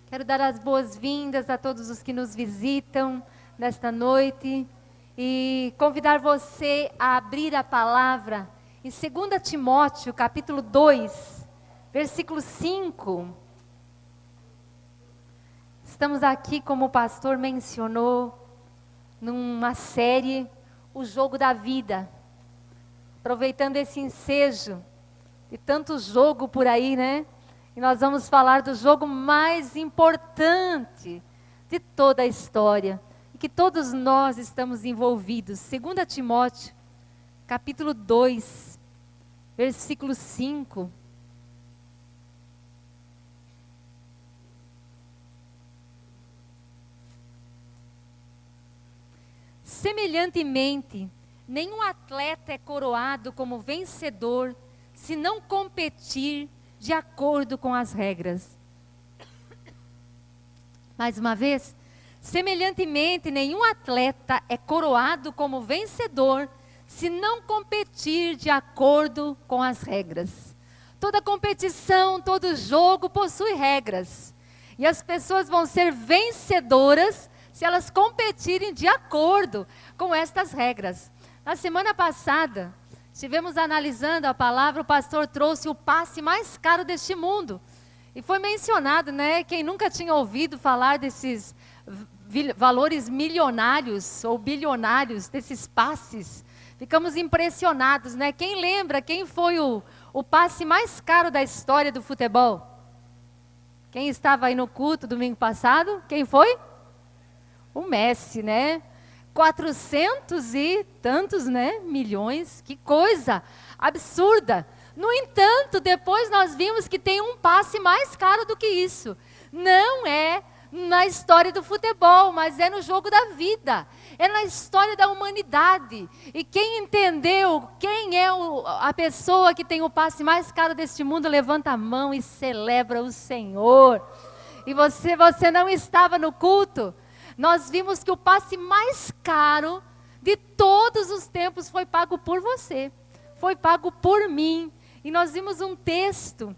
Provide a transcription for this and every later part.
Quero dar as boas-vindas a todos os que nos visitam nesta noite e convidar você a abrir a palavra em 2 Timóteo, capítulo 2, versículo 5. Estamos aqui, como o pastor mencionou, numa série, O Jogo da Vida. Aproveitando esse ensejo de tanto jogo por aí, né? E nós vamos falar do jogo mais importante de toda a história, e que todos nós estamos envolvidos. 2 Timóteo, capítulo 2, versículo 5. Semelhantemente, nenhum atleta é coroado como vencedor se não competir de acordo com as regras. Mais uma vez, semelhantemente, nenhum atleta é coroado como vencedor se não competir de acordo com as regras. Toda competição, todo jogo possui regras. E as pessoas vão ser vencedoras se elas competirem de acordo com estas regras. Na semana passada, estivemos analisando a palavra, o pastor trouxe o passe mais caro deste mundo. E foi mencionado, né, quem nunca tinha ouvido falar desses valores milionários ou bilionários, desses passes. Ficamos impressionados, né? Quem lembra quem foi o passe mais caro da história do futebol? Quem estava aí no culto domingo passado? Quem foi? O Messi, né? 400 e tantos, né, milhões, que coisa absurda. No entanto, depois nós vimos que tem um passe mais caro do que isso. Não é na história do futebol, mas é no jogo da vida. É na história da humanidade. E quem entendeu quem é a pessoa que tem o passe mais caro deste mundo, levanta a mão e celebra o Senhor. E você não estava no culto? Nós vimos que o passe mais caro de todos os tempos foi pago por você, foi pago por mim. E nós vimos um texto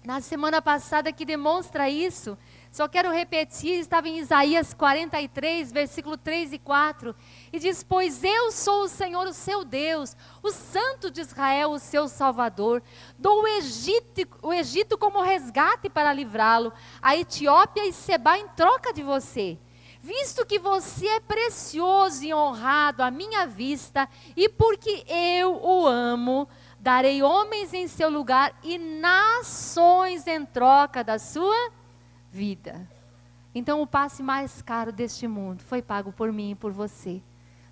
na semana passada que demonstra isso. Só quero repetir, estava em Isaías 43, versículo 3 e 4. E diz: pois eu sou o Senhor, o seu Deus, o Santo de Israel, o seu Salvador. Dou o Egito como resgate para livrá-lo, a Etiópia e Sebá em troca de você. Visto que você é precioso e honrado à minha vista, e porque eu o amo, darei homens em seu lugar e nações em troca da sua vida. Então o passe mais caro deste mundo foi pago por mim e por você.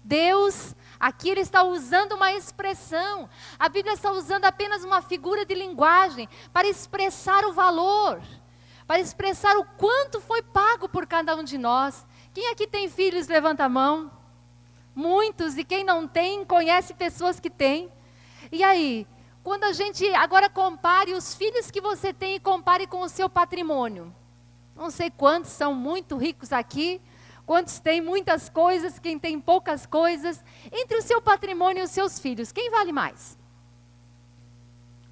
Deus, aqui Ele está usando uma expressão, a Bíblia está usando apenas uma figura de linguagem para expressar o valor, para expressar o quanto foi pago por cada um de nós. Quem aqui tem filhos, levanta a mão. Muitos, e quem não tem, conhece pessoas que têm. E aí, quando a gente agora compare os filhos que você tem e compare com o seu patrimônio. Não sei quantos são muito ricos aqui, quantos têm muitas coisas, quem tem poucas coisas. Entre o seu patrimônio e os seus filhos, quem vale mais?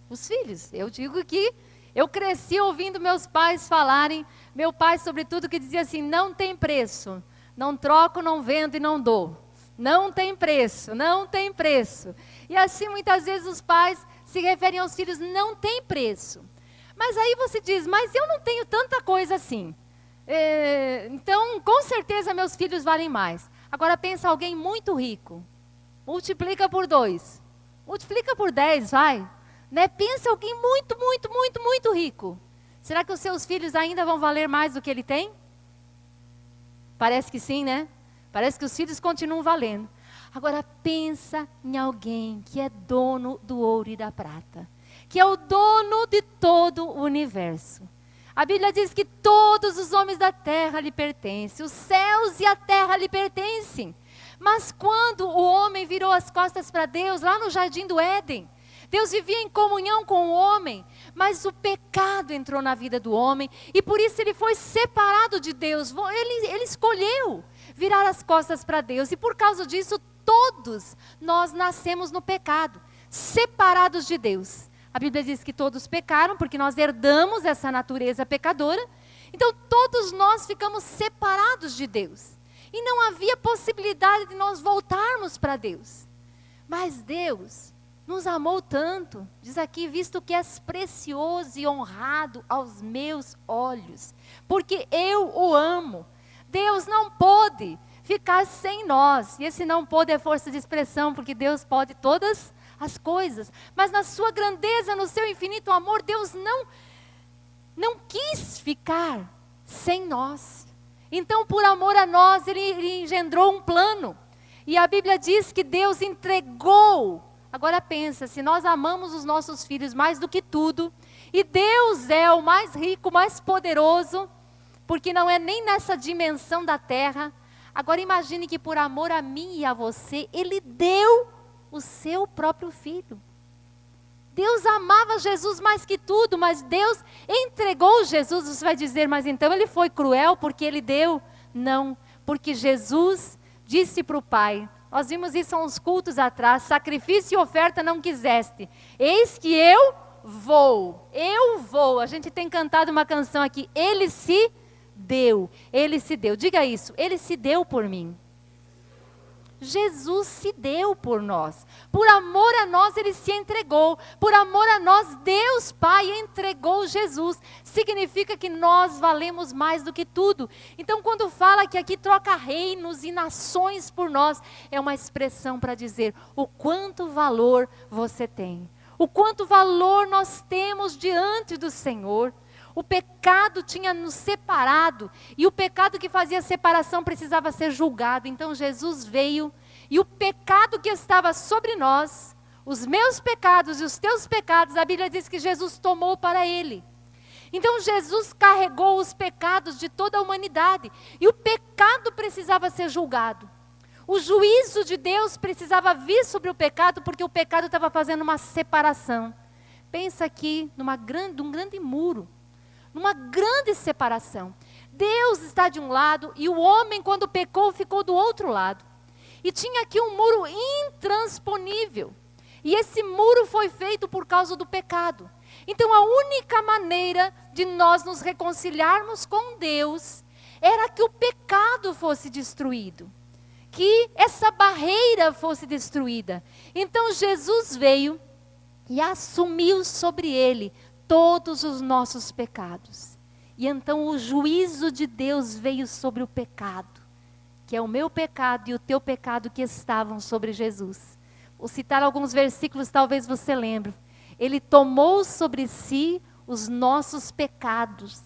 Os filhos. Eu digo que eu cresci ouvindo meus pais falarem, meu pai sobretudo, que dizia assim: não tem preço, não troco, não vendo e não dou. Não tem preço, não tem preço. E assim muitas vezes os pais se referem aos filhos: não tem preço. Mas aí você diz: mas eu não tenho tanta coisa assim. Então com certeza meus filhos valem mais. Agora pensa alguém muito rico, multiplica por 2, multiplica por 10, vai. Né? Pensa alguém muito, muito, muito, muito rico. Será que os seus filhos ainda vão valer mais do que ele tem? Parece que sim, né? Parece que os filhos continuam valendo. Agora pensa em alguém que é dono do ouro e da prata, que é o dono de todo o universo. A Bíblia diz que todos os homens da terra lhe pertencem, os céus e a terra lhe pertencem. Mas quando o homem virou as costas para Deus, lá no jardim do Éden, Deus vivia em comunhão com o homem, mas o pecado entrou na vida do homem, e por isso ele foi separado de Deus. Ele escolheu virar as costas para Deus, e por causa disso todos nós nascemos no pecado, separados de Deus. A Bíblia diz que todos pecaram, porque nós herdamos essa natureza pecadora, Então todos nós ficamos separados de Deus. E não havia possibilidade de nós voltarmos para Deus. Mas Deus nos amou tanto, diz aqui, visto que és precioso e honrado aos meus olhos, porque eu o amo. Deus não pôde ficar sem nós. E esse não pôde é força de expressão, porque Deus pode todas as coisas. Mas na sua grandeza, no seu infinito amor, Deus não quis ficar sem nós. Então, por amor a nós, Ele engendrou um plano. E a Bíblia diz que Deus entregou. Agora pensa, se nós amamos os nossos filhos mais do que tudo, e Deus é o mais rico, mais poderoso, porque não é nem nessa dimensão da terra. Agora imagine que por amor a mim e a você, Ele deu o seu próprio filho. Deus amava Jesus mais que tudo, mas Deus entregou Jesus. Você vai dizer, mas então Ele foi cruel porque Ele deu? Não, porque Jesus disse para o Pai, nós vimos isso há uns cultos atrás, sacrifício e oferta não quiseste, eis que eu vou, a gente tem cantado uma canção aqui, Ele se deu, diga isso, Ele se deu por mim. Jesus se deu por nós, por amor a nós Ele se entregou, por amor a nós Deus Pai entregou Jesus, significa que nós valemos mais do que tudo. Então quando fala que aqui troca reinos e nações por nós, é uma expressão para dizer o quanto valor você tem, o quanto valor nós temos diante do Senhor. O pecado tinha nos separado, e o pecado que fazia separação precisava ser julgado. Então Jesus veio, e o pecado que estava sobre nós, os meus pecados e os teus pecados, a Bíblia diz que Jesus tomou para Ele. Então Jesus carregou os pecados de toda a humanidade, e o pecado precisava ser julgado. O juízo de Deus precisava vir sobre o pecado, porque o pecado estava fazendo uma separação. Pensa aqui num grande muro, numa grande separação. Deus está de um lado e o homem, quando pecou, ficou do outro lado. E tinha aqui um muro intransponível. E esse muro foi feito por causa do pecado. Então a única maneira de nós nos reconciliarmos com Deus era que o pecado fosse destruído, que essa barreira fosse destruída. Então Jesus veio e assumiu sobre Ele todos os nossos pecados. E então o juízo de Deus veio sobre o pecado, que é o meu pecado e o teu pecado que estavam sobre Jesus. Vou citar alguns versículos, talvez você lembre. Ele tomou sobre si os nossos pecados,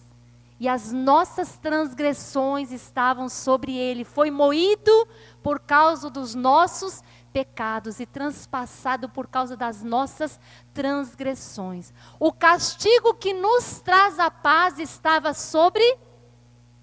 e as nossas transgressões estavam sobre Ele. Foi moído por causa dos nossos pecados e transpassado por causa das nossas transgressões. O castigo que nos traz a paz estava sobre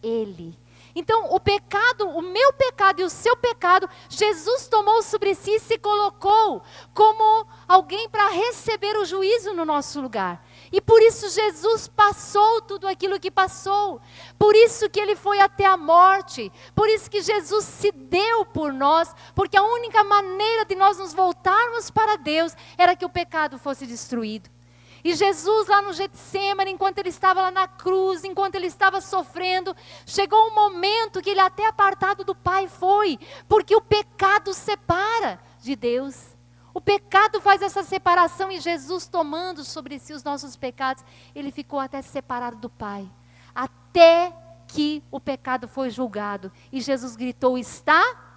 Ele. Então o pecado, o meu pecado e o seu pecado, Jesus tomou sobre si e se colocou como alguém para receber o juízo no nosso lugar. E por isso Jesus passou tudo aquilo que passou. Por isso que Ele foi até a morte. Por isso que Jesus se deu por nós. Porque a única maneira de nós nos voltarmos para Deus era que o pecado fosse destruído. E Jesus lá no Getsêmani, enquanto Ele estava lá na cruz, enquanto Ele estava sofrendo, chegou um momento que Ele até apartado do Pai foi. Porque o pecado separa de Deus. O pecado faz essa separação, e Jesus, tomando sobre si os nossos pecados, Ele ficou até separado do Pai. Até que o pecado foi julgado. E Jesus gritou, está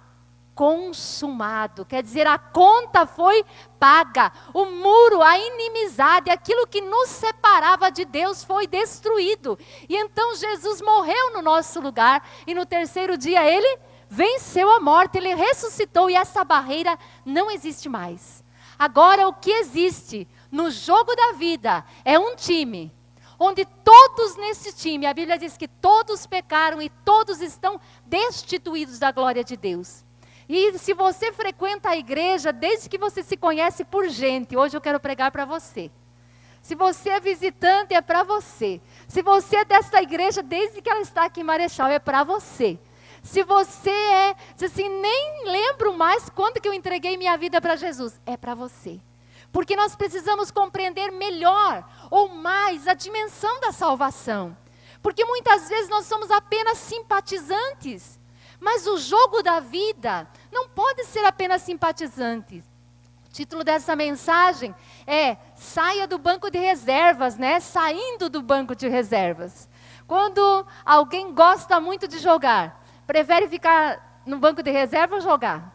consumado. Quer dizer, a conta foi paga. O muro, a inimizade, aquilo que nos separava de Deus foi destruído. E então Jesus morreu no nosso lugar. E no terceiro dia Ele venceu a morte, Ele ressuscitou, e essa barreira não existe mais. Agora o que existe no jogo da vida é um time, onde todos nesse time, a Bíblia diz que todos pecaram e todos estão destituídos da glória de Deus. E se você frequenta a igreja desde que você se conhece por gente, hoje eu quero pregar para você. Se você é visitante, é para você. Se você é dessa igreja desde que ela está aqui em Marechal, é para você. Se você diz assim, nem lembro mais quando que eu entreguei minha vida para Jesus, é para você. Porque nós precisamos compreender melhor ou mais a dimensão da salvação. Porque muitas vezes nós somos apenas simpatizantes. Mas o jogo da vida não pode ser apenas simpatizante. O título dessa mensagem é Saia do banco de reservas, né? Saindo do banco de reservas. Quando alguém gosta muito de jogar, prefere ficar no banco de reserva ou jogar?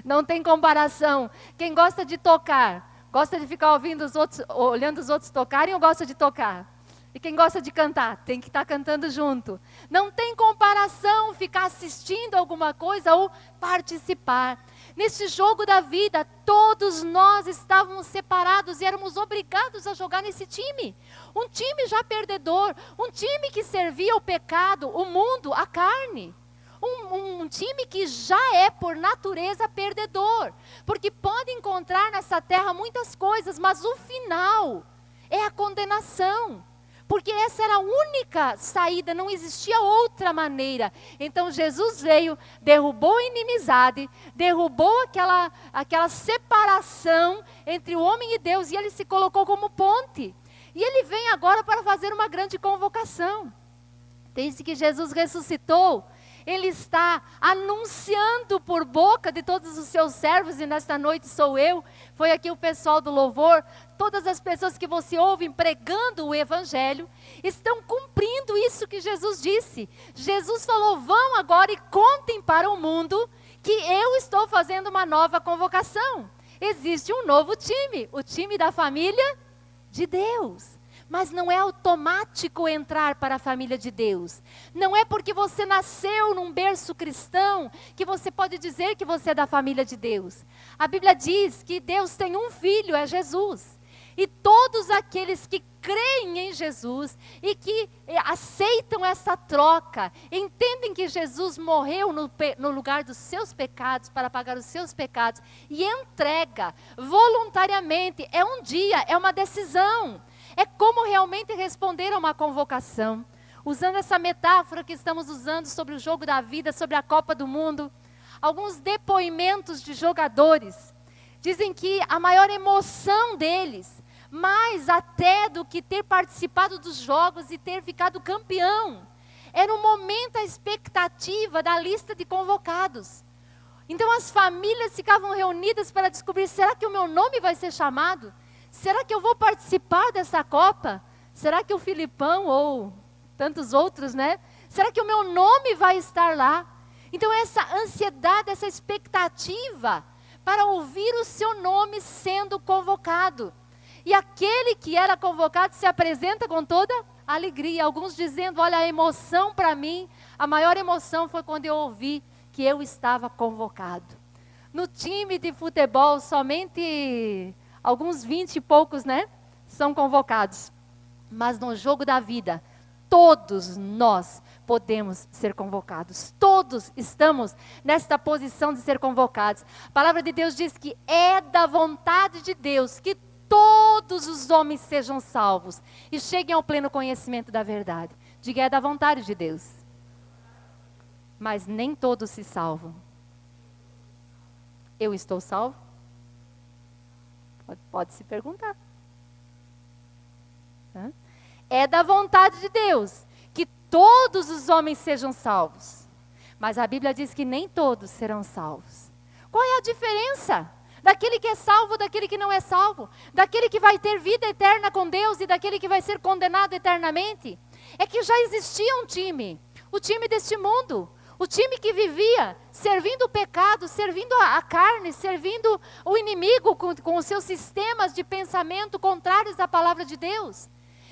Não tem comparação. Quem gosta de tocar, gosta de ficar ouvindo os outros, olhando os outros tocarem ou gosta de tocar? E quem gosta de cantar, tem que estar cantando junto. Não tem comparação ficar assistindo alguma coisa ou participar. Nesse jogo da vida, todos nós estávamos separados e éramos obrigados a jogar nesse time. Um time já perdedor, um time que servia o pecado, o mundo, a carne. Um time que já é por natureza perdedor. Porque pode encontrar nessa terra muitas coisas, mas o final é a condenação. Porque essa era a única saída, não existia outra maneira. Então Jesus veio, derrubou a inimizade, derrubou aquela separação entre o homem e Deus, e ele se colocou como ponte. E ele vem agora para fazer uma grande convocação. Desde que Jesus ressuscitou, ele está anunciando por boca de todos os seus servos, e nesta noite sou eu, foi aqui o pessoal do louvor, todas as pessoas que você ouve pregando o evangelho, estão cumprindo isso que Jesus disse. Jesus falou, vão agora e contem para o mundo que eu estou fazendo uma nova convocação. Existe um novo time, o time da família de Deus. Mas não é automático entrar para a família de Deus. Não é porque você nasceu num berço cristão que você pode dizer que você é da família de Deus. A Bíblia diz que Deus tem um filho, é Jesus. E todos aqueles que creem em Jesus e que aceitam essa troca, entendem que Jesus morreu no lugar dos seus pecados, para pagar os seus pecados, e entrega voluntariamente, é um dia, é uma decisão. É como realmente responder a uma convocação. Usando essa metáfora que estamos usando sobre o jogo da vida, sobre a Copa do Mundo, alguns depoimentos de jogadores dizem que a maior emoção deles, mais até do que ter participado dos jogos e ter ficado campeão, era o momento, a expectativa da lista de convocados. Então as famílias ficavam reunidas para descobrir, será que o meu nome vai ser chamado? Será que eu vou participar dessa Copa? Será que o Filipão ou tantos outros, né? Será que o meu nome vai estar lá? Então essa ansiedade, essa expectativa para ouvir o seu nome sendo convocado. E aquele que era convocado se apresenta com toda alegria. Alguns dizendo, olha, a emoção para mim, a maior emoção foi quando eu ouvi que eu estava convocado. No time de futebol, somente alguns 20 e poucos, né, são convocados. Mas no jogo da vida, todos nós podemos ser convocados. Todos estamos nesta posição de ser convocados. A palavra de Deus diz que é da vontade de Deus que todos os homens sejam salvos e cheguem ao pleno conhecimento da verdade. Diga, é da vontade de Deus. Mas nem todos se salvam. Eu estou salvo? Pode se perguntar. É da vontade de Deus que todos os homens sejam salvos. Mas a Bíblia diz que nem todos serão salvos. Qual é a diferença daquele que é salvo, daquele que não é salvo? Daquele que vai ter vida eterna com Deus e daquele que vai ser condenado eternamente? É que já existia um time, o time deste mundo. O time que vivia servindo o pecado, servindo a carne, servindo o inimigo com os seus sistemas de pensamento contrários à palavra de Deus.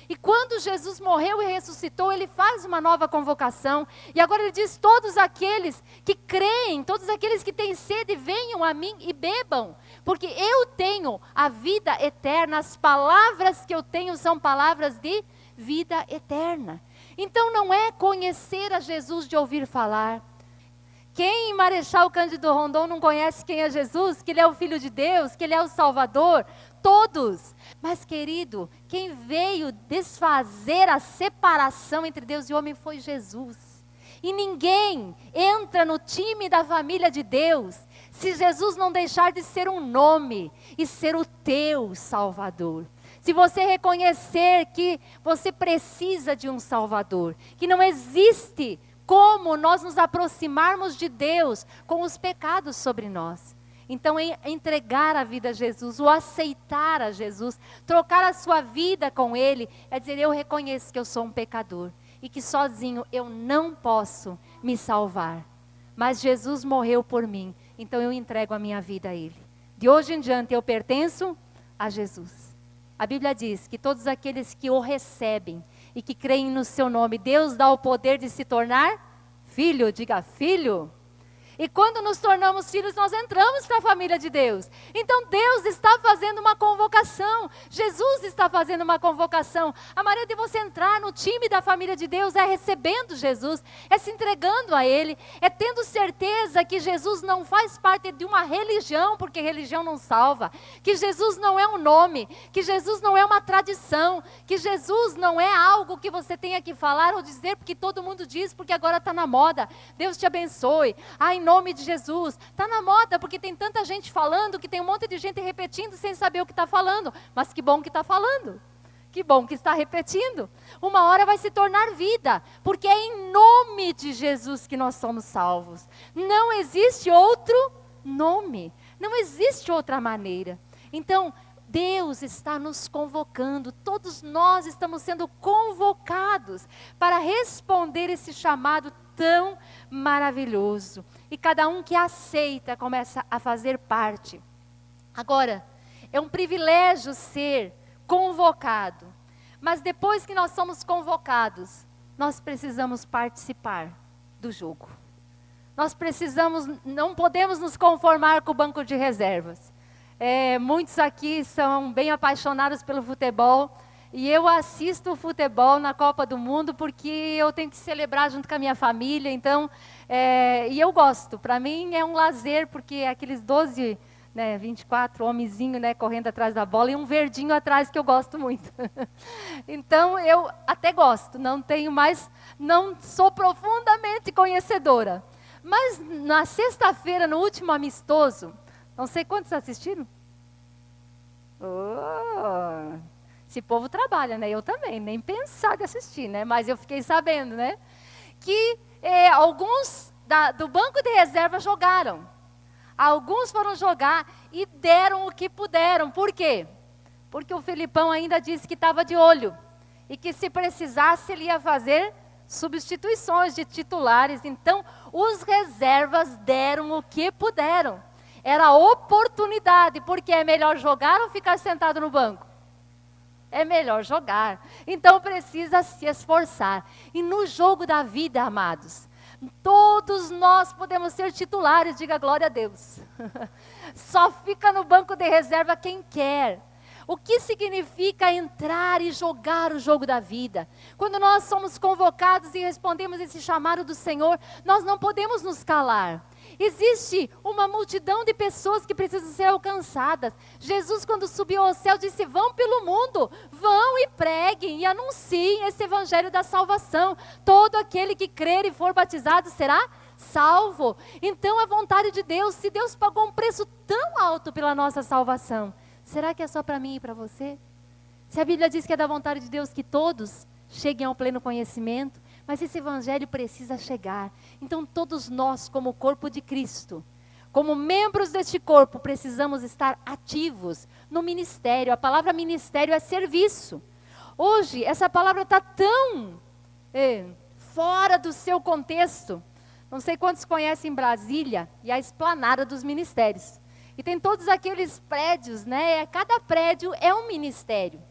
E quando Jesus morreu e ressuscitou, ele faz uma nova convocação. E agora ele diz, todos aqueles que creem, todos aqueles que têm sede, venham a mim e bebam. Porque eu tenho a vida eterna, as palavras que eu tenho são palavras de vida eterna. Então não é conhecer a Jesus de ouvir falar. Quem em Marechal Cândido Rondon não conhece quem é Jesus? Que Ele é o Filho de Deus, que Ele é o Salvador? Todos. Mas querido, quem veio desfazer a separação entre Deus e o homem foi Jesus. E ninguém entra no time da família de Deus se Jesus não deixar de ser um nome e ser o teu Salvador. se você reconhecer que você precisa de um Salvador, que não existe como nós nos aproximarmos de Deus com os pecados sobre nós. Então, entregar a vida a Jesus, o aceitar a Jesus, trocar a sua vida com Ele, é dizer, eu reconheço que eu sou um pecador e que sozinho eu não posso me salvar. Mas Jesus morreu por mim, então eu entrego a minha vida a Ele. De hoje em diante eu pertenço a Jesus. A Bíblia diz que todos aqueles que o recebem e que creem no seu nome, Deus dá o poder de se tornar filho, diga filho. E quando nos tornamos filhos, nós entramos para a família de Deus. Então Deus está fazendo uma convocação. Jesus está fazendo uma convocação. A maneira de você entrar no time da família de Deus é recebendo Jesus, é se entregando a Ele, é tendo certeza que Jesus não faz parte de uma religião, porque religião não salva, que Jesus não é um nome, que Jesus não é uma tradição, que Jesus não é algo que você tenha que falar ou dizer, porque todo mundo diz, porque agora está na moda. Deus te abençoe. Em nome de Jesus. Está na moda, porque tem tanta gente falando, que tem um monte de gente repetindo sem saber o que está falando. Mas que bom que está falando. Que bom que está repetindo. Uma hora vai se tornar vida, porque é em nome de Jesus que nós somos salvos. Não existe outro nome. Não existe outra maneira. Então, Deus está nos convocando, todos nós estamos sendo convocados para responder esse chamado tão maravilhoso. E cada um que aceita começa a fazer parte. Agora, é um privilégio ser convocado. Mas depois que nós somos convocados, nós precisamos participar do jogo. Nós precisamos, não podemos nos conformar com o banco de reservas. Muitos aqui são bem apaixonados pelo futebol. E eu assisto o futebol na Copa do Mundo porque eu tenho que celebrar junto com a minha família. Então, e eu gosto. Para mim é um lazer, porque aqueles 12, 24 homenzinhos, correndo atrás da bola e um verdinho atrás que eu gosto muito. Então, eu até gosto. Não sou profundamente conhecedora. Mas na sexta-feira, no último amistoso, não sei quantos assistiram? Esse povo trabalha, Eu também, nem pensar de assistir, Mas eu fiquei sabendo, que alguns do banco de reserva jogaram. Alguns foram jogar e deram o que puderam. Por quê? Porque o Felipão ainda disse que estava de olho. E que se precisasse, ele ia fazer substituições de titulares. Então, os reservas deram o que puderam. Era oportunidade, porque é melhor jogar ou ficar sentado no banco? É melhor jogar. Então precisa se esforçar. E no jogo da vida, amados, todos nós podemos ser titulares, diga glória a Deus. Só fica no banco de reserva quem quer. O que significa entrar e jogar o jogo da vida? Quando nós somos convocados e respondemos esse chamado do Senhor, nós não podemos nos calar. Existe uma multidão de pessoas que precisam ser alcançadas. Jesus, quando subiu ao céu, disse, vão pelo mundo, vão e preguem e anunciem esse evangelho da salvação. Todo aquele que crer e for batizado será salvo. Então, a vontade de Deus, se Deus pagou um preço tão alto pela nossa salvação, será que é só para mim e para você? Se a Bíblia diz que é da vontade de Deus que todos cheguem ao pleno conhecimento, mas esse evangelho precisa chegar. Então todos nós, como corpo de Cristo, como membros deste corpo, precisamos estar ativos no ministério. A palavra ministério é serviço. Hoje, essa palavra está tão fora do seu contexto. Não sei quantos conhecem Brasília e a esplanada dos ministérios. E tem todos aqueles prédios, Cada prédio é um ministério.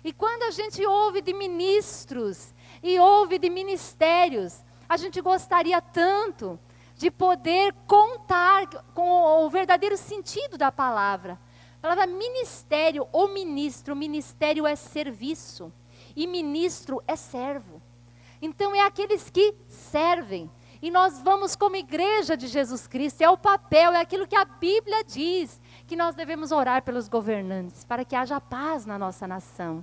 E quando a gente ouve de ministros e ouve de ministérios, a gente gostaria tanto de poder contar com o verdadeiro sentido da palavra. A palavra ministério ou ministro, ministério é serviço e ministro é servo. Então é aqueles que servem. E nós vamos como igreja de Jesus Cristo, é o papel, é aquilo que a Bíblia diz, que nós devemos orar pelos governantes, para que haja paz na nossa nação.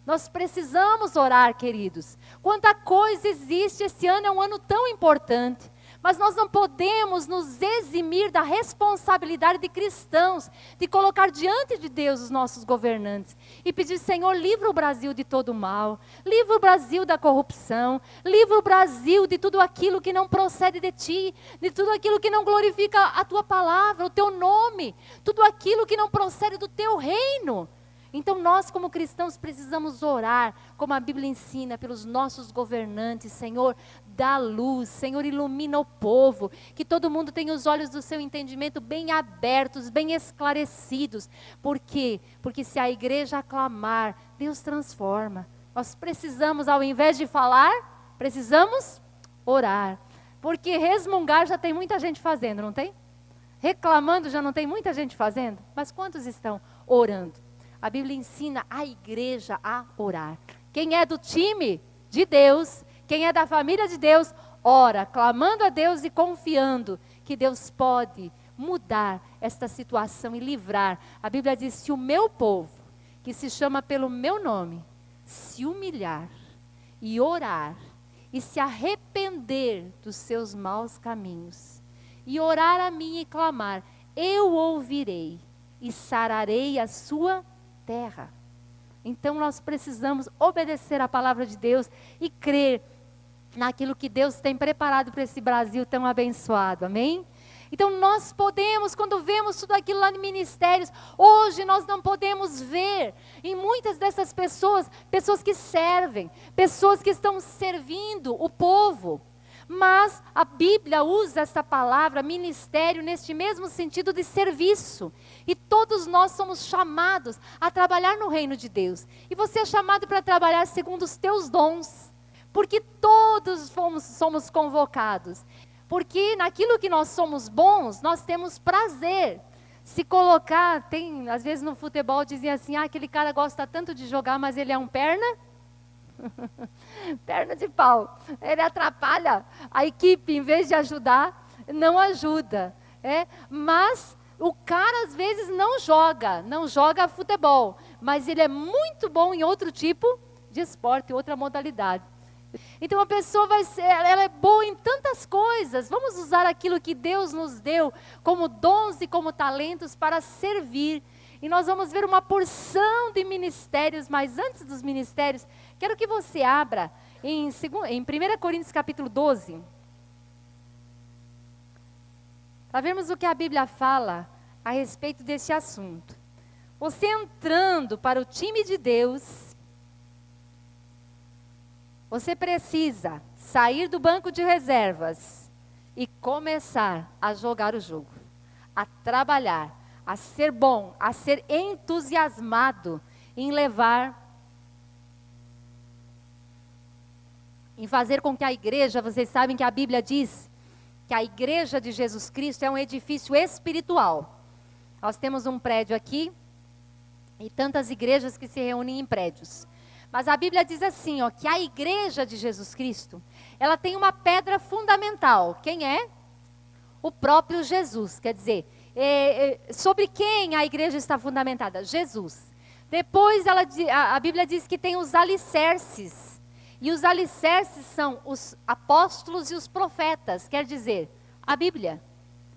Nós precisamos orar, queridos. Quanta coisa existe, esse ano é um ano tão importante. Mas nós não podemos nos eximir da responsabilidade de cristãos, de colocar diante de Deus os nossos governantes e pedir: Senhor, livra o Brasil de todo o mal, livra o Brasil da corrupção, livra o Brasil de tudo aquilo que não procede de Ti, de tudo aquilo que não glorifica a Tua palavra, o Teu nome, tudo aquilo que não procede do Teu reino. Então nós como cristãos precisamos orar, como a Bíblia ensina, pelos nossos governantes. Senhor, dá luz, Senhor, ilumina o povo, que todo mundo tenha os olhos do seu entendimento bem abertos, bem esclarecidos. Por quê? Porque se a igreja aclamar, Deus transforma. Nós precisamos, ao invés de falar, precisamos orar. Porque resmungar já tem muita gente fazendo, não tem? Reclamando já não tem muita gente fazendo? Mas quantos estão orando? A Bíblia ensina a igreja a orar. Quem é do time de Deus, quem é da família de Deus, ora, clamando a Deus e confiando que Deus pode mudar esta situação e livrar. A Bíblia diz: se o meu povo, que se chama pelo meu nome, se humilhar e orar e se arrepender dos seus maus caminhos e orar a mim e clamar, eu ouvirei e sararei a sua terra. Então nós precisamos obedecer à palavra de Deus e crer naquilo que Deus tem preparado para esse Brasil tão abençoado, amém? Então nós podemos, quando vemos tudo aquilo lá em ministérios, hoje nós não podemos ver em muitas dessas pessoas, pessoas que servem, pessoas que estão servindo o povo. Mas a Bíblia usa essa palavra ministério neste mesmo sentido de serviço. E todos nós somos chamados a trabalhar no reino de Deus. E você é chamado para trabalhar segundo os teus dons. Porque todos somos convocados. Porque naquilo que nós somos bons, nós temos prazer. Se colocar, às vezes no futebol dizem assim: aquele cara gosta tanto de jogar, mas ele é um perna. Perna de pau. Ele atrapalha a equipe, em vez de ajudar, não ajuda. Mas o cara às vezes não joga futebol, mas ele é muito bom em outro tipo de esporte, outra modalidade. Então a pessoa ela é boa em tantas coisas. Vamos usar aquilo que Deus nos deu como dons e como talentos para servir. E nós vamos ver uma porção de ministérios, mas antes dos ministérios, quero que você abra em 1 Coríntios capítulo 12. Para vermos o que a Bíblia fala a respeito deste assunto. Você entrando para o time de Deus, você precisa sair do banco de reservas e começar a jogar o jogo, a trabalhar, a ser bom, a ser entusiasmado em fazer com que a igreja, vocês sabem que a Bíblia diz que a igreja de Jesus Cristo é um edifício espiritual. Nós temos um prédio aqui e tantas igrejas que se reúnem em prédios. Mas a Bíblia diz assim, que a igreja de Jesus Cristo, ela tem uma pedra fundamental. Quem é? O próprio Jesus, quer dizer, sobre quem a igreja está fundamentada? Jesus. Depois a Bíblia diz que tem os alicerces. E os alicerces são os apóstolos e os profetas. Quer dizer, a Bíblia.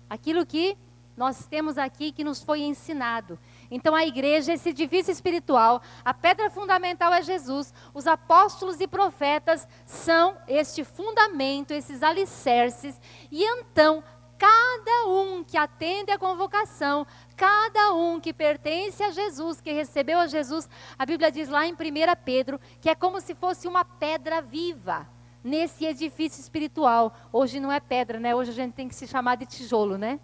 Aquilo que nós temos aqui que nos foi ensinado. Então a igreja, esse edifício espiritual, a pedra fundamental é Jesus. Os apóstolos e profetas são este fundamento, esses alicerces. E então cada um que atende à convocação, cada um que pertence a Jesus, que recebeu a Jesus, a Bíblia diz lá em 1 Pedro, que é como se fosse uma pedra viva, nesse edifício espiritual. Hoje não é pedra, né? Hoje a gente tem que se chamar de tijolo, né?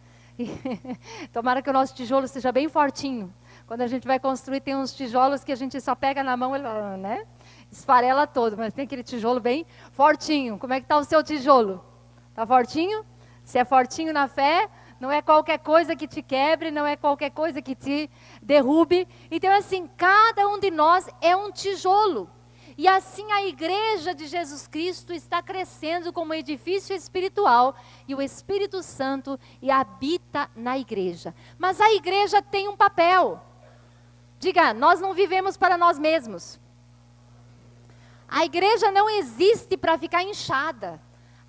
Tomara que o nosso tijolo seja bem fortinho. Quando a gente vai construir, tem uns tijolos que a gente só pega na mão, né? Esfarela todo, mas tem aquele tijolo bem fortinho. Como é que está o seu tijolo? Está fortinho? Se é fortinho na fé, não é qualquer coisa que te quebre, não é qualquer coisa que te derrube. Então, assim, cada um de nós é um tijolo. E assim a igreja de Jesus Cristo está crescendo como edifício espiritual e o Espírito Santo habita na igreja. Mas a igreja tem um papel. Diga, nós não vivemos para nós mesmos. A igreja não existe para ficar inchada.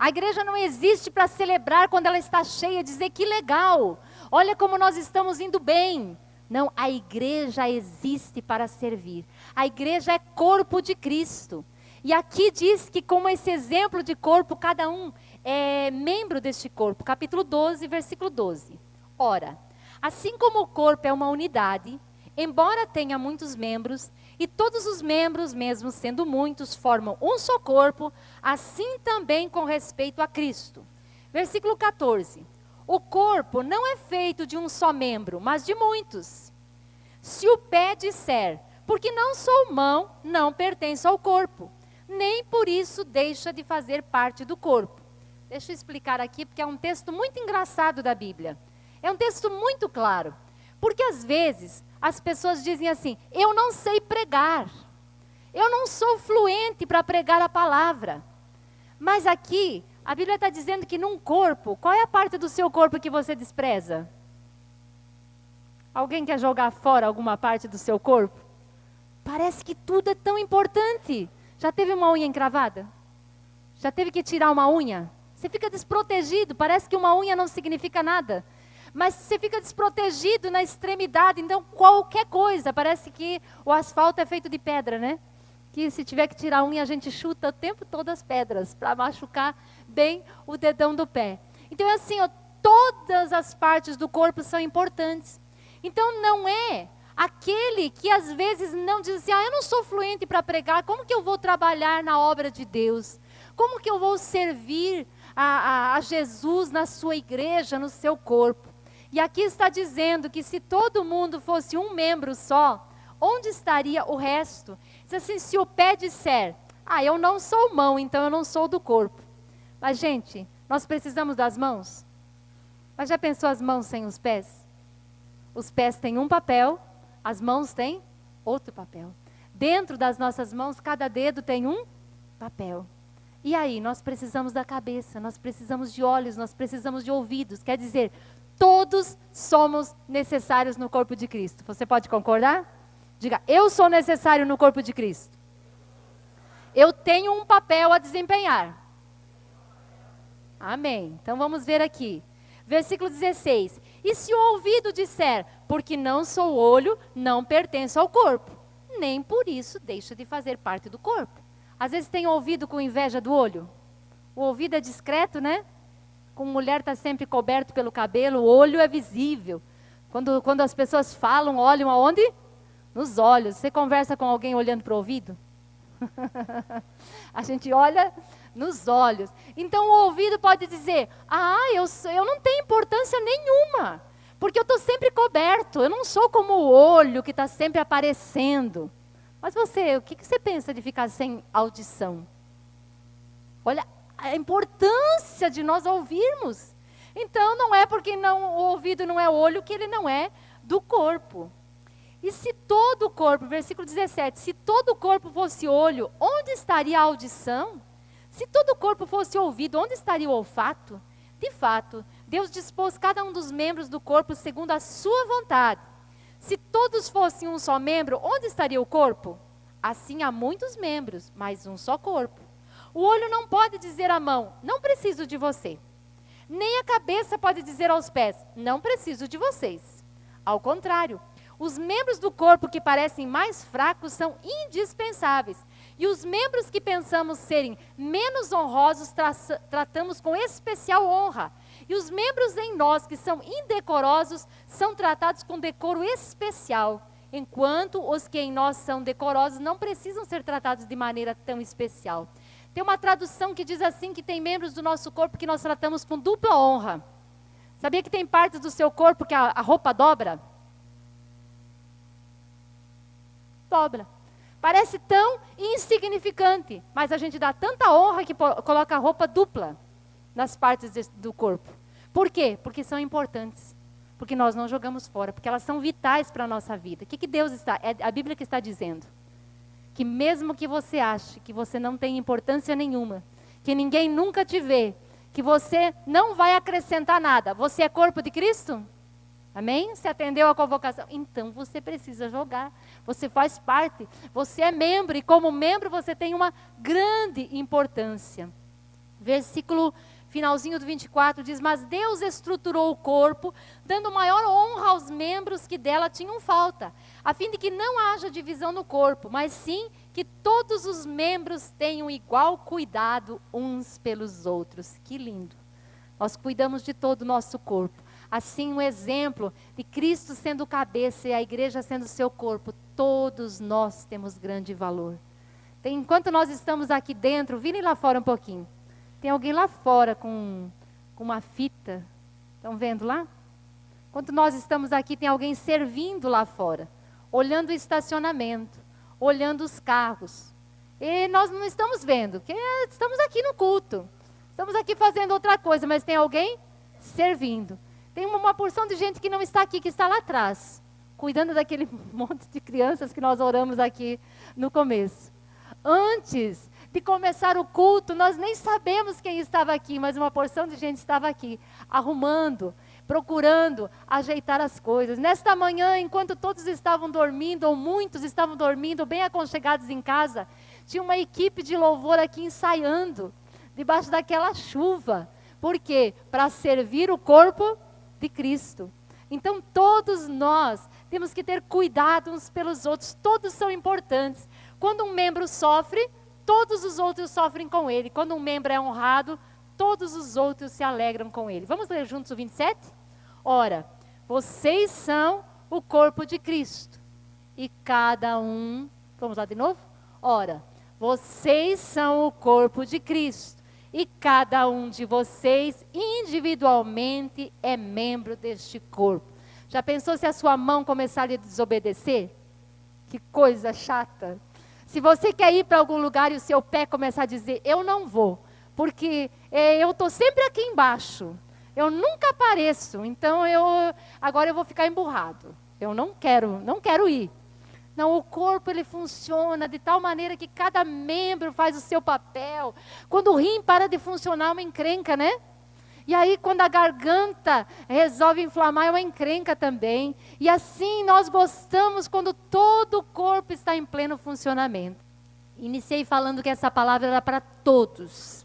A igreja não existe para celebrar quando ela está cheia, dizer que legal, olha como nós estamos indo bem. Não, a igreja existe para servir. A igreja é corpo de Cristo. E aqui diz que como esse exemplo de corpo, cada um é membro deste corpo. Capítulo 12, versículo 12. Ora, assim como o corpo é uma unidade, embora tenha muitos membros, e todos os membros, mesmo sendo muitos, formam um só corpo, assim também com respeito a Cristo. Versículo 14. O corpo não é feito de um só membro, mas de muitos. Se o pé disser, porque não sou mão, não pertenço ao corpo, nem por isso deixa de fazer parte do corpo. Deixa eu explicar aqui, porque é um texto muito engraçado da Bíblia. É um texto muito claro. Porque às vezes as pessoas dizem assim, eu não sei pregar. Eu não sou fluente para pregar a palavra. Mas aqui, a Bíblia está dizendo que num corpo, qual é a parte do seu corpo que você despreza? Alguém quer jogar fora alguma parte do seu corpo? Parece que tudo é tão importante. Já teve uma unha encravada? Já teve que tirar uma unha? Você fica desprotegido, parece que uma unha não significa nada. Mas você fica desprotegido na extremidade, então qualquer coisa, parece que o asfalto é feito de pedra, né? Que se tiver que tirar a unha, a gente chuta o tempo todo as pedras, para machucar bem o dedão do pé. Então é assim, ó, todas as partes do corpo são importantes. Então não é aquele que às vezes não diz assim, eu não sou fluente para pregar, como que eu vou trabalhar na obra de Deus? Como que eu vou servir a Jesus na sua igreja, no seu corpo? E aqui está dizendo que se todo mundo fosse um membro só, onde estaria o resto? Diz assim, se o pé disser, eu não sou mão, então eu não sou do corpo. Mas gente, nós precisamos das mãos? Mas já pensou as mãos sem os pés? Os pés têm um papel, as mãos têm outro papel. Dentro das nossas mãos, cada dedo tem um papel. E aí, nós precisamos da cabeça, nós precisamos de olhos, nós precisamos de ouvidos. Quer dizer, todos somos necessários no corpo de Cristo. Você pode concordar? Diga, eu sou necessário no corpo de Cristo. Eu tenho um papel a desempenhar. Amém. Então vamos ver aqui. Versículo 16. E se o ouvido disser, porque não sou olho, não pertenço ao corpo, nem por isso deixa de fazer parte do corpo. Às vezes tem ouvido com inveja do olho. O ouvido é discreto, né? Com mulher está sempre coberto pelo cabelo, o olho é visível. Quando as pessoas falam, olham aonde? Nos olhos. Você conversa com alguém olhando para o ouvido? A gente olha nos olhos. Então o ouvido pode dizer, eu não tenho importância nenhuma, porque eu estou sempre coberto, eu não sou como o olho que está sempre aparecendo. Mas você, o que você pensa de ficar sem audição? Olha a importância de nós ouvirmos. Então não é porque o ouvido não é olho que ele não é do corpo. E se todo o corpo, versículo 17, se todo o corpo fosse olho, onde estaria a audição? Se todo o corpo fosse ouvido, onde estaria o olfato? De fato, Deus dispôs cada um dos membros do corpo segundo a sua vontade. Se todos fossem um só membro, onde estaria o corpo? Assim há muitos membros, mas um só corpo. O olho não pode dizer à mão, não preciso de você. Nem a cabeça pode dizer aos pés, não preciso de vocês. Ao contrário, os membros do corpo que parecem mais fracos são indispensáveis. E os membros que pensamos serem menos honrosos, tratamos com especial honra. E os membros em nós que são indecorosos, são tratados com decoro especial. Enquanto os que em nós são decorosos não precisam ser tratados de maneira tão especial. Tem uma tradução que diz assim, que tem membros do nosso corpo que nós tratamos com dupla honra. Sabia que tem partes do seu corpo que a roupa dobra? Dobra. Parece tão insignificante, mas a gente dá tanta honra que coloca a roupa dupla nas partes do corpo. Por quê? Porque são importantes. Porque nós não jogamos fora, porque elas são vitais para a nossa vida. O que Deus está, é a Bíblia que está dizendo? Que mesmo que você ache que você não tem importância nenhuma, que ninguém nunca te vê, que você não vai acrescentar nada, você é corpo de Cristo? Amém? Você atendeu a convocação? Então você precisa jogar. Você faz parte. Você é membro e como membro você tem uma grande importância. Versículo finalzinho do 24 diz: mas Deus estruturou o corpo, dando maior honra aos membros que dela tinham falta, a fim de que não haja divisão no corpo, mas sim que todos os membros tenham igual cuidado uns pelos outros. Que lindo! Nós cuidamos de todo o nosso corpo. Assim, um exemplo de Cristo sendo cabeça e a igreja sendo seu corpo, todos nós temos grande valor. Enquanto nós estamos aqui dentro, virem lá fora um pouquinho. Tem alguém lá fora com uma fita. Estão vendo lá? Enquanto nós estamos aqui, tem alguém servindo lá fora. Olhando o estacionamento. Olhando os carros. E nós não estamos vendo, porque estamos aqui no culto. Estamos aqui fazendo outra coisa, mas tem alguém servindo. Tem uma porção de gente que não está aqui, que está lá atrás. Cuidando daquele monte de crianças que nós oramos aqui no começo. Antes de começar o culto, nós nem sabemos quem estava aqui, mas uma porção de gente estava aqui, arrumando, procurando ajeitar as coisas. Nesta manhã, enquanto todos estavam dormindo, ou muitos estavam dormindo, bem aconchegados em casa, tinha uma equipe de louvor aqui ensaiando, debaixo daquela chuva. Por quê? Para servir o corpo de Cristo. Então, todos nós temos que ter cuidado uns pelos outros, todos são importantes. Quando um membro sofre, todos os outros sofrem com ele. Quando um membro é honrado, todos os outros se alegram com ele. Vamos ler juntos o 27? Ora, vocês são o corpo de Cristo. E cada um... Vamos lá de novo? Ora, vocês são o corpo de Cristo. E cada um de vocês, individualmente, é membro deste corpo. Já pensou se a sua mão começar a desobedecer? Que coisa chata. Se você quer ir para algum lugar e o seu pé começar a dizer, eu não vou, porque eu estou sempre aqui embaixo, eu nunca apareço, então agora eu vou ficar emburrado, eu não quero ir. Não, o corpo ele funciona de tal maneira que cada membro faz o seu papel. Quando o rim para de funcionar, é uma encrenca, né? E aí quando a garganta resolve inflamar, é uma encrenca também. E assim nós gostamos quando todo o corpo está em pleno funcionamento. Iniciei falando que essa palavra era para todos.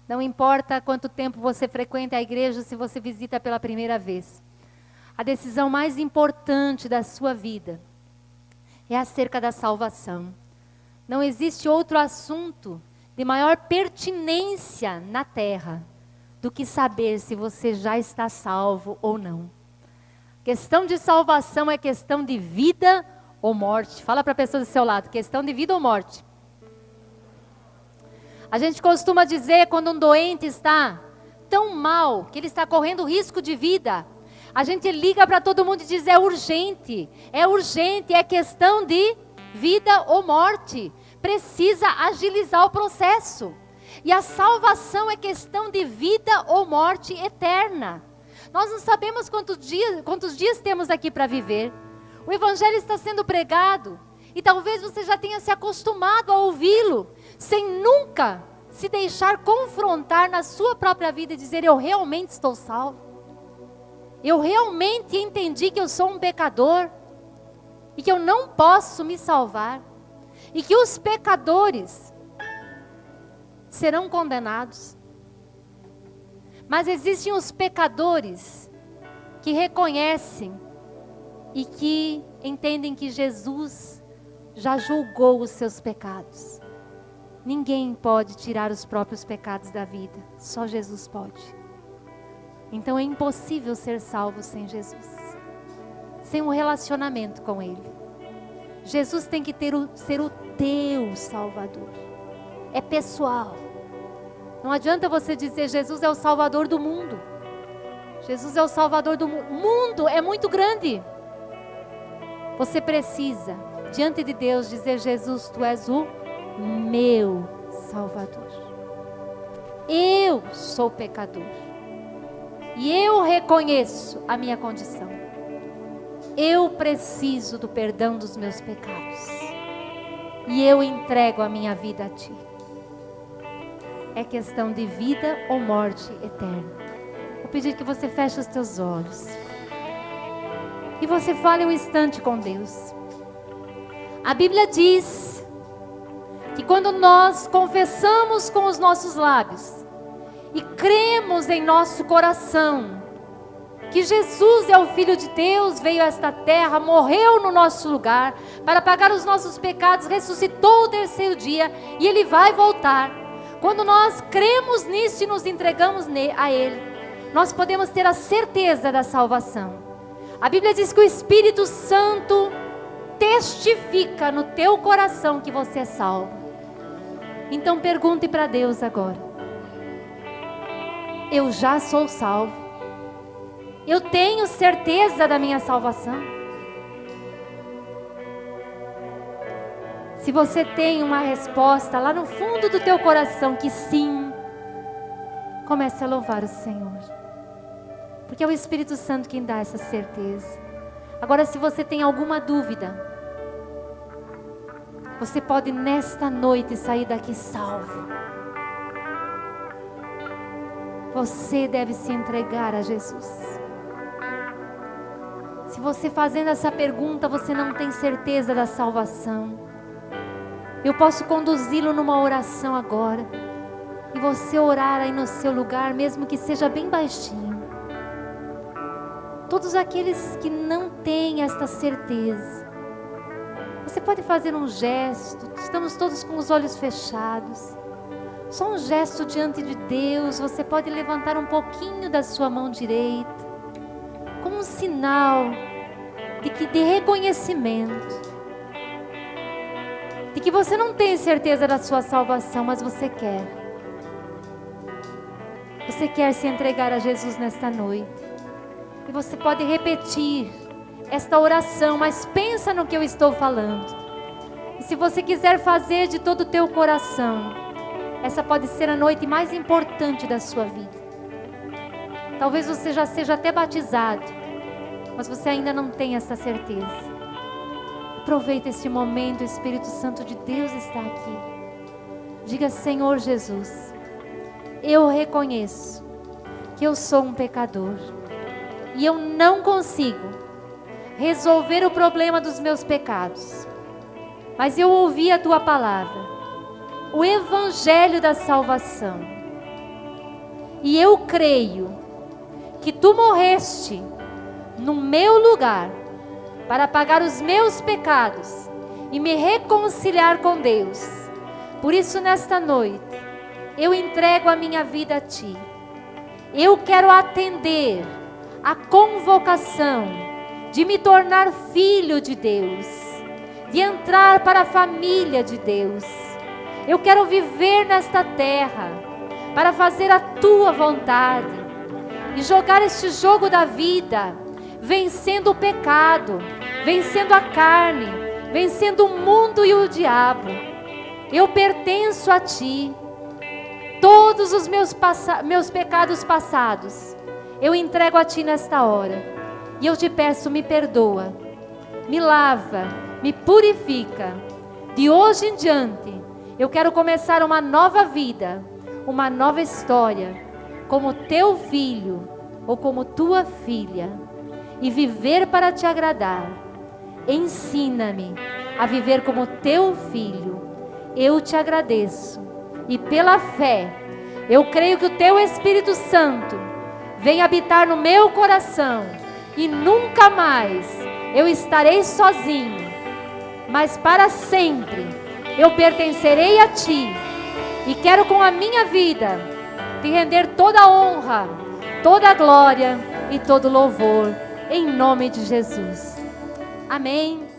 Não importa quanto tempo você frequenta a igreja, se você visita pela primeira vez. A decisão mais importante da sua vida é acerca da salvação. Não existe outro assunto de maior pertinência na terra do que saber se você já está salvo ou não. Questão de salvação é questão de vida ou morte. Fala para a pessoa do seu lado, questão de vida ou morte. A gente costuma dizer quando um doente está tão mal, que ele está correndo risco de vida, a gente liga para todo mundo e diz, é urgente, é questão de vida ou morte. Precisa agilizar o processo. E a salvação é questão de vida ou morte eterna. Nós não sabemos quantos dias temos aqui para viver. O evangelho está sendo pregado. E talvez você já tenha se acostumado a ouvi-lo, sem nunca se deixar confrontar na sua própria vida e dizer, eu realmente estou salvo. Eu realmente entendi que eu sou um pecador. E que eu não posso me salvar. E que os pecadores serão condenados. Mas existem os pecadores que reconhecem e que entendem que Jesus já julgou os seus pecados. Ninguém pode tirar os próprios pecados da vida, só Jesus pode. Então é impossível ser salvo sem Jesus, sem um relacionamento com Ele. Jesus tem que ser o teu Salvador. É pessoal. Não adianta você dizer Jesus é o Salvador do mundo. Jesus é o Salvador do mundo. O mundo é muito grande. Você precisa, diante de Deus, dizer, Jesus, Tu és o meu Salvador. Eu sou pecador. E eu reconheço a minha condição. Eu preciso do perdão dos meus pecados. E eu entrego a minha vida a Ti. É questão de vida ou morte eterna. Vou pedir que você feche os teus olhos. E você fale um instante com Deus. A Bíblia diz que quando nós confessamos com os nossos lábios e cremos em nosso coração que Jesus é o Filho de Deus, veio a esta terra, morreu no nosso lugar para pagar os nossos pecados, ressuscitou o terceiro dia e Ele vai voltar. Quando nós cremos nisso e nos entregamos a Ele, nós podemos ter a certeza da salvação. A Bíblia diz que o Espírito Santo testifica no teu coração que você é salvo. Então pergunte para Deus agora: eu já sou salvo? Eu tenho certeza da minha salvação? Se você tem uma resposta lá no fundo do teu coração que sim, comece a louvar o Senhor, porque é o Espírito Santo quem dá essa certeza. Agora, se você tem alguma dúvida, você pode nesta noite sair daqui salvo. Você deve se entregar a Jesus. Se você fazendo essa pergunta, você não tem certeza da salvação, eu posso conduzi-lo numa oração agora, e você orar aí no seu lugar, mesmo que seja bem baixinho. Todos aqueles que não têm esta certeza, você pode fazer um gesto, estamos todos com os olhos fechados, só um gesto diante de Deus. Você pode levantar um pouquinho da sua mão direita, como um sinal de reconhecimento, de que você não tem certeza da sua salvação, mas você quer se entregar a Jesus nesta noite. E você pode repetir esta oração, mas pensa no que eu estou falando. E se você quiser fazer de todo o teu coração, essa pode ser a noite mais importante da sua vida. Talvez você já seja até batizado, mas você ainda não tem essa certeza. Aproveita este momento, o Espírito Santo de Deus está aqui. Diga: Senhor Jesus, eu reconheço que eu sou um pecador e eu não consigo resolver o problema dos meus pecados, mas eu ouvi a Tua palavra, o Evangelho da salvação, e eu creio que Tu morreste no meu lugar para pagar os meus pecados e me reconciliar com Deus. Por isso, nesta noite, eu entrego a minha vida a Ti. Eu quero atender a convocação de me tornar filho de Deus, de entrar para a família de Deus. Eu quero viver nesta terra para fazer a Tua vontade e jogar este jogo da vida, vencendo o pecado, vencendo a carne, vencendo o mundo e o diabo. Eu pertenço a Ti. Todos os meus pecados passados, eu entrego a Ti nesta hora. E eu te peço, me perdoa, me lava, me purifica. De hoje em diante, eu quero começar uma nova vida, uma nova história, como Teu filho ou como Tua filha, e viver para Te agradar. Ensina-me a viver como Teu filho. Eu Te agradeço, e pela fé, eu creio que o Teu Espírito Santo vem habitar no meu coração, e nunca mais eu estarei sozinho, mas para sempre eu pertencerei a Ti, e quero com a minha vida Te render toda a honra, toda a glória e todo louvor, em nome de Jesus. Amém.